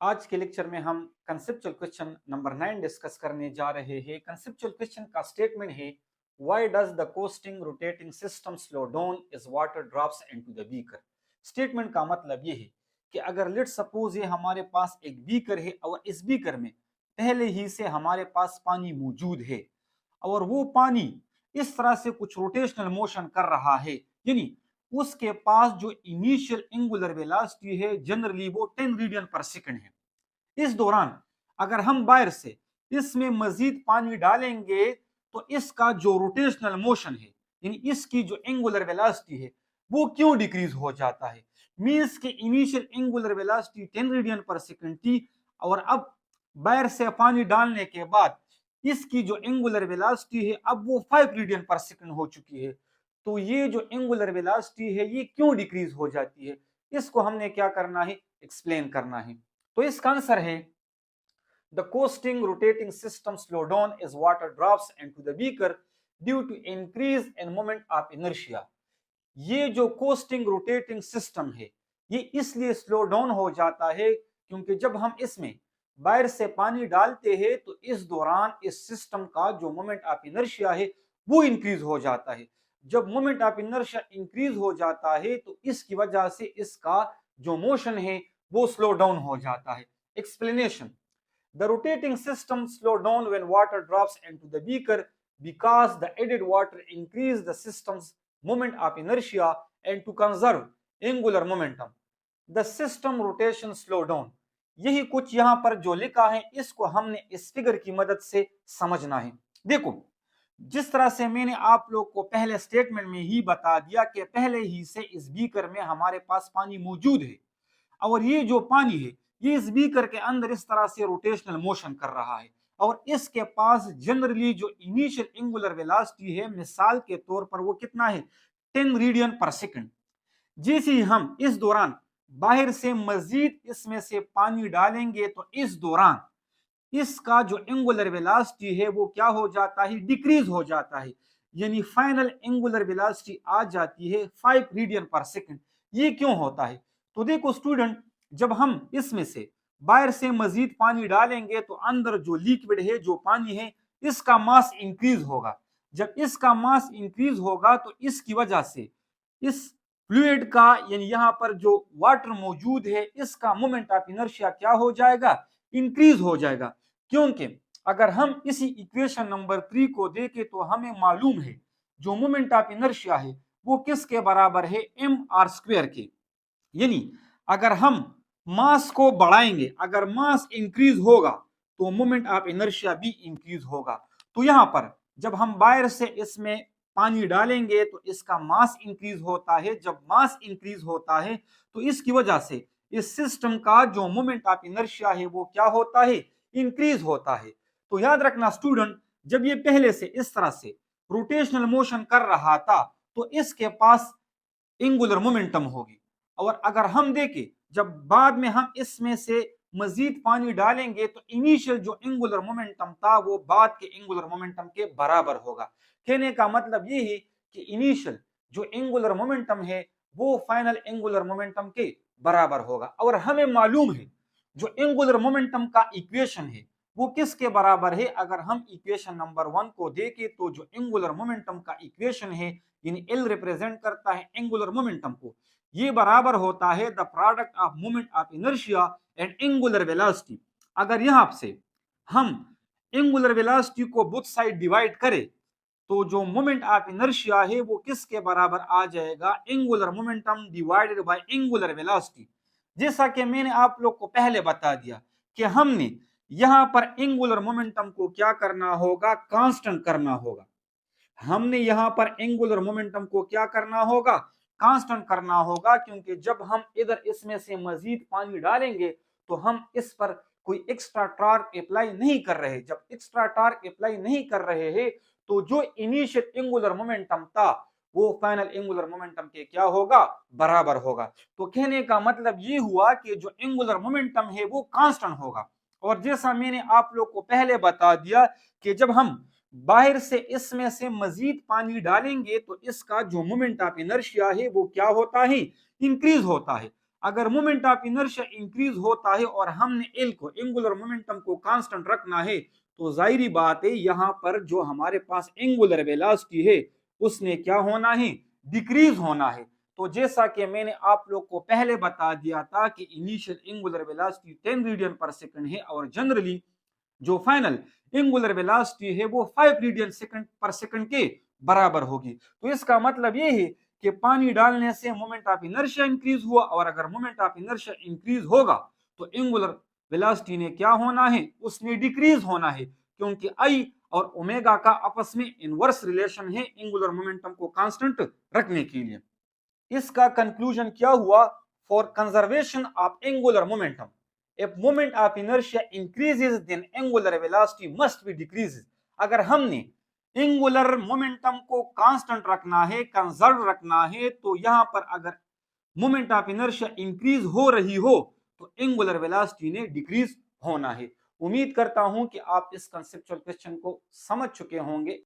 आज के लेक्चर में हम कंसेप्चुअल क्वेश्चन नंबर 9 डिस्कस करने जा रहे हैं। कंसेप्चुअल क्वेश्चन का स्टेटमेंट है, why does the coasting rotating system slow down as water drops into the beaker. Statement का मतलब ये है कि अगर लेट सपोज ये हमारे पास एक बीकर है और इस बीकर में पहले ही से हमारे पास पानी मौजूद है और वो पानी इस तरह से कुछ रोटेशनल मोशन कर रहा है, यानी उसके पास जो इनिशियल एंगुलर वेलोसिटी है जनरली वो 10 रेडियन पर सेकंड है। इस दौरान अगर हम बाहर से इसमें मजीद पानी डालेंगे तो इसका जो रोटेशनल मोशन है यानी इसकी जो एंगुलर वेलोसिटी है वो क्यों डिक्रीज हो जाता है। मींस के इनिशियल एंगुलर वेलोसिटी 10 रेडियन पर सेकंड थी और अब बाहर से पानी डालने के बाद इसकी जो एंगुलर वेलोसिटी है अब वो 5 रेडियन पर सेकंड हो चुकी है। तो ये जो एंगुलर वेलोसिटी है ये क्यों डिक्रीज हो जाती है, इसको हमने क्या करना है, एक्सप्लेन करना है। तो इसका आंसर है the coasting rotating system slow down as water drops into the beaker due to increase in moment of inertia. ये जो कोस्टिंग रोटेटिंग सिस्टम है ये इसलिए स्लो डाउन हो जाता है क्योंकि जब हम इसमें बाहर से पानी डालते हैं तो इस दौरान इस सिस्टम का जो मोमेंट ऑफ इनर्शिया है वो इंक्रीज हो जाता है। जब मोमेंट ऑफ इनर्शिया इंक्रीज हो जाता है तो इसकी वजह से इसका जो मोशन है वो स्लो डाउन हो जाता है। Explanation, the rotating system slow down when water drops into the beaker because the added water increase the system's moment of inertia and to conserve angular momentum. The system rotation slow down. यही कुछ यहां पर जो लिखा है इसको हमने इस फिगर की मदद से समझना है। देखो, जिस तरह से मैंने आप लोग को पहले स्टेटमेंट में ही बता दिया कि पहले ही से इस बीकर में हमारे पास पानी मौजूद है और ये जो पानी है ये इस बीकर के अंदर इस तरह से रोटेशनल मोशन कर रहा है और इसके पास जनरली जो इनिशियल एंगुलर वेलोसिटी है मिसाल के तौर पर वो कितना है, 10 रेडियन पर सेकंड। जैसे ही हम इस दौरान बाहर से मजीद इसमें से पानी डालेंगे तो इस दौरान इसका जो एंगुलर वेलोसिटी है वो क्या हो जाता है, डिक्रीज हो जाता है, यानी फाइनल एंगुलर वेलोसिटी आ जाती है 5 रेडियन पर सेकंड। ये क्यों होता है? तो देखो स्टूडेंट, जब हम इसमें से बाहर से मजीद पानी डालेंगे तो अंदर जो लिक्विड है जो पानी है इसका मास इंक्रीज होगा। जब इसका मास इंक्रीज होगा तो इसकी वजह से इस फ्लूइड का यानी यहाँ पर जो वाटर मौजूद है इसका मोमेंट ऑफ इनर्शिया क्या हो जाएगा, इंक्रीज हो जाएगा। क्योंकि अगर हम इसी इक्वेशन नंबर 3 को देखें तो हमें मालूम है जो मोमेंट ऑफ इनर्शिया है वो किसके बराबर है, एम आर स्क्वायर के। यानी अगर हम मास को बढ़ाएंगे, अगर मास इंक्रीज होगा तो मोमेंट ऑफ इनर्शिया भी इंक्रीज होगा। तो यहां पर जब हम बाहर से इसमें पानी डालेंगे तो इसका मास इंक्रीज होता है। जब मास इंक्रीज होता है तो इसकी वजह से इस सिस्टम का जो मोमेंट ऑफ इनर्शिया है वो क्या होता है, इंक्रीज होता है। तो याद रखना स्टूडेंट, जब ये पहले से इस तरह से रोटेशनल मोशन कर रहा था तो इसके पास एंगुलर मोमेंटम होगी और अगर हम देखें जब बाद में हम इसमें से मजीद पानी डालेंगे तो इनिशियल जो एंगुलर मोमेंटम था वो बाद के एंगुलर मोमेंटम के बराबर होगा। कहने का मतलब ये है कि इनिशियल जो एंगुलर मोमेंटम है वो फाइनल एंगुलर मोमेंटम के बराबर होगा। और हमें मालूम है जो एंगुलर मोमेंटम का इक्वेशन है वो किसके बराबर है। अगर हम इक्वेशन नंबर 1 को देखें तो जो एंगुलर मोमेंटम का इक्वेशन है यानी एल रिप्रेजेंट करता है एंगुलर मोमेंटम को, ये बराबर होता है the product of moment of inertia and angular velocity. अगर यहां से हम एंगुलर वेलोसिटी को बोथ साइड डिवाइड करें तो जो मोमेंट ऑफ इनर्शिया है वो किसके बराबर आ जाएगा, angular momentum divided by angular velocity. जैसा कि मैंने आप लोग को पहले बता दिया कि हमने यहां पर एंगुलर मोमेंटम को क्या करना होगा, कांस्टेंट करना होगा। हमने यहां पर एंगुलर मोमेंटम को क्या करना होगा, कांस्टेंट करना होगा, क्योंकि जब हम इधर इसमें से मजीद पानी डालेंगे तो हम इस पर कोई एक्स्ट्रा टॉर्क अप्लाई नहीं कर रहे। जब एक्स्ट्रा टॉर्क अप्लाई नहीं कर रहे हैं तो जो इनिशियल एंगुलर मोमेंटम था वो फाइनल एंगुलर मोमेंटम के क्या होगा, बराबर होगा। तो कहने का मतलब ये हुआ कि जो एंगुलर मोमेंटम है वो कांस्टेंट होगा। और जैसा मैंने आप लोग को पहले बता दिया कि जब हम बाहर से इसमें से मजीद पानी डालेंगे तो इसका जो मोमेंट ऑफ इनर्शिया है वो क्या होता है, इंक्रीज होता है। अगर मोमेंट ऑफ इनर्शिया इंक्रीज होता है और हमने एल को एंगुलर मोमेंटम को कांस्टेंट रखना है, तो जाहिर बात है यहाँ पर जो हमारे पास एंगुलर वेलोसिटी है उसने क्या होना है, डिक्रीज होना है। तो जैसा कि मैंने आप लोग को पहले बता दिया था कि इनिशियल एंगुलर वेलोसिटी 10 रेडियन पर सेकंड है और जनरली जो फाइनल एंगुलर वेलोसिटी है वो 5 रेडियन सेकंड पर सेकंड के बराबर होगी। तो इसका मतलब ये है कि पानी डालने से मोमेंट ऑफ इनर्शिया इंक्रीज हुआ, और अगर मोमेंट ऑफ इनर्शिया इंक्रीज होगा तो एंगुलर वेलोसिटी ने क्या होना है, उसने डिक्रीज होना है, क्योंकि आई और ओमेगा का आपस में इनवर्स रिलेशन है एंगुलर मोमेंटम को कांस्टेंट रखने के लिए। इसका कंक्लूजन क्या हुआ, for conservation of angular momentum if moment of inertia increases then angular velocity must be decreases। अगर हमने एंगुलर मोमेंटम को कांस्टेंट रखना है, कंजर्व रखना है, तो यहां पर अगर मोमेंट ऑफ इनर्शिया इंक्रीज हो रही हो तो एंगुलर वेलोसिटी ने डिक्रीज होना है। उम्मीद करता हूं कि आप इस कंसेप्चुअल क्वेश्चन को समझ चुके होंगे।